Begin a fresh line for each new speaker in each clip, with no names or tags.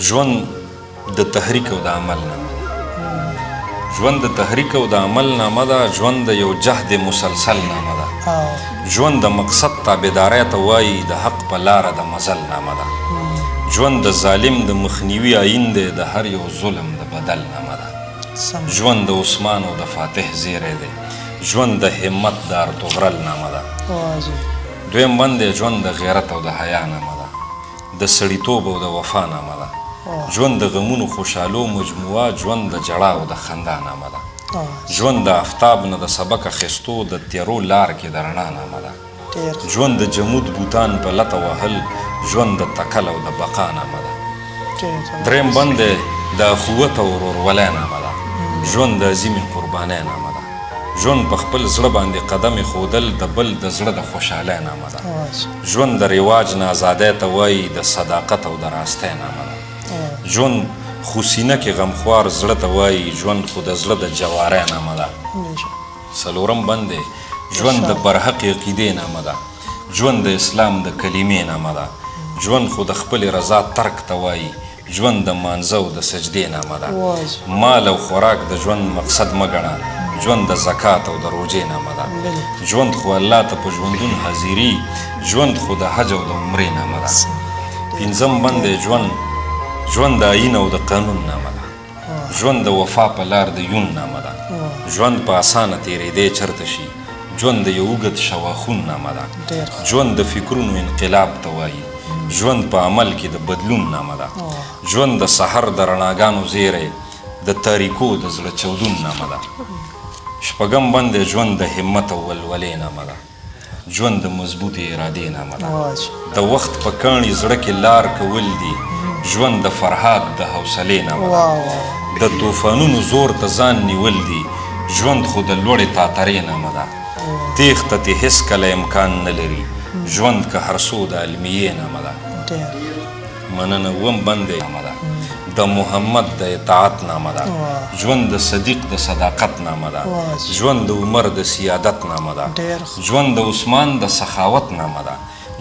ژوند د تحریک او د عمل نامه ده. ژوند د تحریک او د عمل نامه ده. ژوند د یو جهد مسلسل نامه ده. ژوند د مقصد تابعدارۍ ته وایي د حق په لاره د مزل نامه ده. ژوند د ظالم د مخنیوي آیین دی، د هر یو ظلم د بدل نامه ده. ژوند د عثمان او د فاتح زیری دی. ژوند د همت د ارطغرل نامه ده. دویم بند دی ژوند د غیرت او د حیا نامه ده. د سړیتوب او د وفا نامه ده. ژوند د غمونو خوشحالو مجموعه، ژوند د ژړا او د خندا نامه ده. ژوند د آفتاب نه د سبق اخیستو د تیارو لار کې د رڼا نامه ده. ژوند د جمود بوتان په لته وهل، ژوند د تکل او د بقا نامه ده. دریم بند دی د اخوت او ورورولۍ نامه ده. ژوند د عظیمې قربانۍ نامه ده. ژوند په خپل زړه باندې قدم ایښودل د بل د زړه د خوشحالۍ نامه ده. ژوند د رواج نه ازادۍ ته وایي د صداقت او د راستۍ نامه ده. ژوند خو سینه کې غمخوار زړه ته وایي، ژوند خو د زړه د جوارۍ نامه ده. څلورم بند دی ژوند د برحق عقیدې نامه ده. ژوند د اسلام د کلمې نامه ده. ژوند خو د خپلې رضا ترک ته وایي، ژوند د مانځه او د سجدې نامه ده. مال او خوراک د ژوند مقصد مه ګڼه، ژوند د زکات او د روژې نامه ده. ژوند خو الله ته په ژوندون حاضري، ژوند خو د حج او د عمرې نامه ده. پنځم بند دی ژوند د آیین او د قانون نامه ده. ژوند د وفا په لار د یون نامه ده. ژوند په اسانه تېرېدی چرته شي، ژوند د یو اوږد شواخون نامه ده. ژوند د فکرونو انقلاب ته وایي، ژوند په عمل کې د بدلون نامه ده. ژوند د سحر د رڼاګانو زیری، د تاریکو د زړه چودون نامه ده. شپږم بند دی ژوند د همت او ولولې نامه ده. ژوند د مضبوطې ارادې نامه ده. د وخت په کاڼي زړه کې لار کول دي، ژوند د فرهاد د حوصلې نامه ده. د طوفانونو زور ته ځان نیول دي، ژوند خو د لوړې طاطرې نامه ده. تېښته تې هېڅکله امکان نه لري، ژوند که هر څو د المیې نامه ده. مننه. اووم بند دی د محمد د اطاعت نامه ده. ژوند د صدیق د صداقت نامه ده. ژوند د عمر د سیادت نامه ده. ژوند د عثمان د سخاوت نامه ده.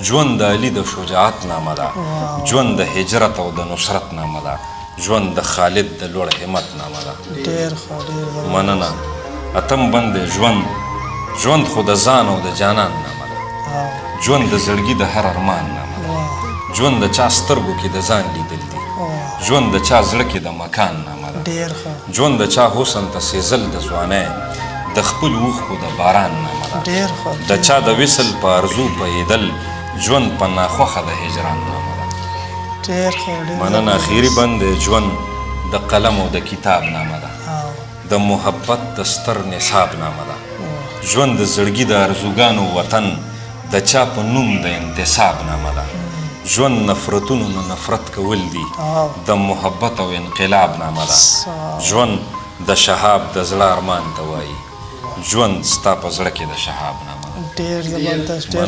ژوند د علي د شجاعت نامه ده. ژوند د هجرت او د نصرت نامه ده. ژوند د خالد د لوړ همت نامه ده. مننه. اتم بند دی ژوند خو د ځان او د جانان نامه ده. ژوند د زړګي د هر ارمان نامه ده. ژوند د چا سترګو کې د ځان لیدل دي، ژوند د چا زړه کې د مکان نامه ده. ژوند د چا حسن ته سیزل د ځوانۍ، د خپل اوښکو د باران نامه ده. د چا د وصل په ارزو پوهېدل، ژوند په ناخوښه د هجران نامه ده. مننه. اخري بند دی ژوند د قلم او د کتاب نامه ده. د محبت د ستر نصاب نامه ده. ژوند د زړګي د ارزوګانو وطن، د چا په نوم د انتصاب نامه ده. ژوند نفرتونو نه نفرت کول دي، د محبت او انقلاب نامه ده. ژوند د شهاب د زړه ارمان ته وایي، ژوند ستا په زړه کې د شهاب نامه ده.